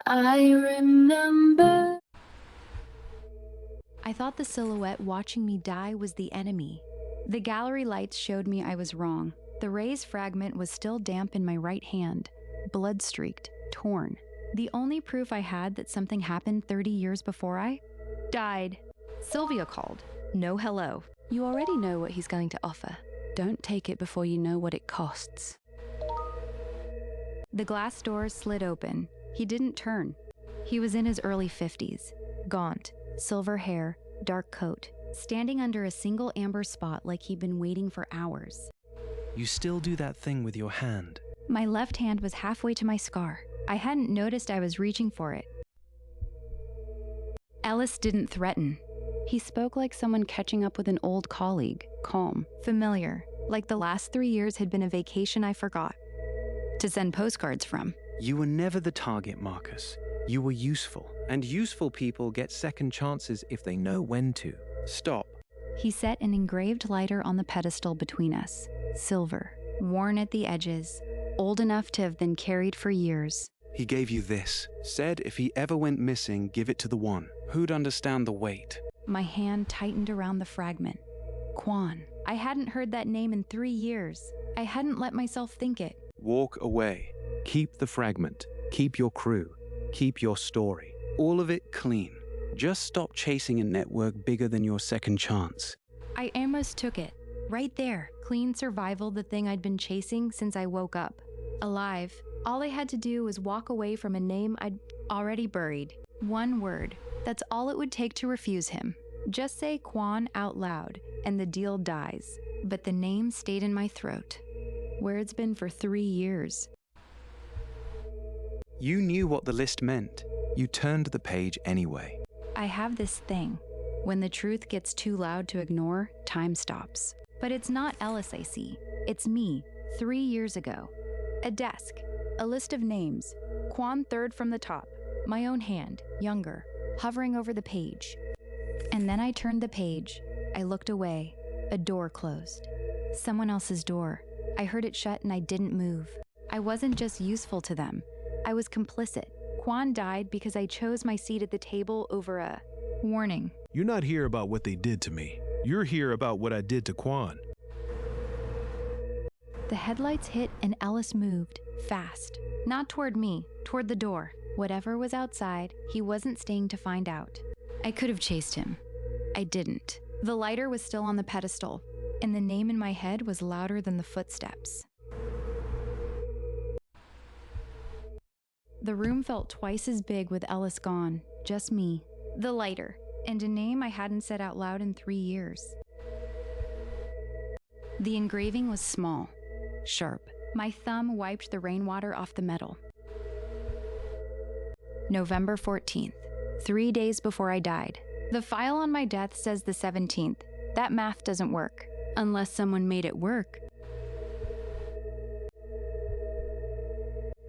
I remember. I thought the silhouette watching me die was the enemy. The gallery lights showed me I was wrong. The raised fragment was still damp in my right hand, blood-streaked, torn. The only proof I had that something happened 30 years before I died. Sylvia called. No hello. You already know what he's going to offer. Don't take it before you know what it costs. The glass doors slid open. He didn't turn. He was in his early 50s, gaunt, silver hair, dark coat, standing under a single amber spot like he'd been waiting for hours. You still do that thing with your hand. My left hand was halfway to my scar. I hadn't noticed I was reaching for it. Ellis didn't threaten. He spoke like someone catching up with an old colleague, calm, familiar, like the last 3 years had been a vacation I forgot to send postcards from. You were never the target, Marcus. You were useful, and useful people get second chances if they know when to. Stop. He set an engraved lighter on the pedestal between us, silver, worn at the edges, old enough to have been carried for years. He gave you this. Said if he ever went missing, give it to the one. Who'd understand the weight? My hand tightened around the fragment. Quan. I hadn't heard that name in 3 years. I hadn't let myself think it. Walk away. Keep the fragment. Keep your crew. Keep your story. All of it clean. Just stop chasing a network bigger than your second chance. I almost took it. Right there. Clean survival, the thing I'd been chasing since I woke up. Alive. All I had to do was walk away from a name I'd already buried. One word. That's all it would take to refuse him. Just say Quan out loud, and the deal dies. But the name stayed in my throat, where it's been for 3 years. You knew what the list meant. You turned the page anyway. I have this thing. When the truth gets too loud to ignore, time stops. But it's not Ellis I see. It's me, 3 years ago. A desk, a list of names. Quan third from the top. My own hand, younger, hovering over the page. And then I turned the page. I looked away. A door closed. Someone else's door. I heard it shut and I didn't move. I wasn't just useful to them. I was complicit. Quan died because I chose my seat at the table over a warning. You're not here about what they did to me. You're here about what I did to Quan. The headlights hit and Ellis moved, fast. Not toward me, toward the door. Whatever was outside, he wasn't staying to find out. I could have chased him. I didn't. The lighter was still on the pedestal, and the name in my head was louder than the footsteps. The room felt twice as big with Ellis gone, just me, the lighter, and a name I hadn't said out loud in 3 years. The engraving was small, sharp. My thumb wiped the rainwater off the metal. November 14th, 3 days before I died. The file on my death says the 17th. That math doesn't work, unless someone made it work.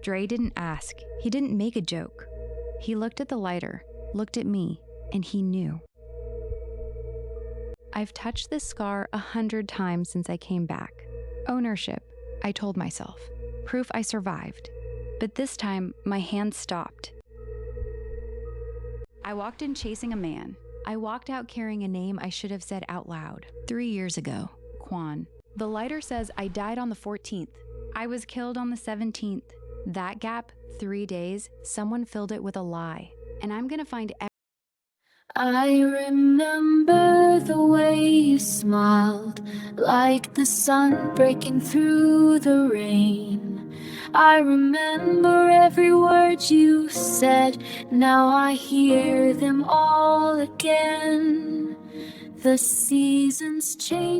Dre didn't ask. He didn't make a joke. He looked at the lighter, looked at me, and he knew. I've touched this scar 100 times since I came back. Ownership, I told myself. Proof I survived. But this time, my hand stopped. I walked in chasing a man. I walked out carrying a name I should have said out loud. 3 years ago, Quan. The lighter says I died on the 14th. I was killed on the 17th. That gap, 3 days, someone filled it with a lie. And I'm gonna find I remember the way you smiled, like the sun breaking through the rain. I remember every word you said, now I hear them all again. The seasons change.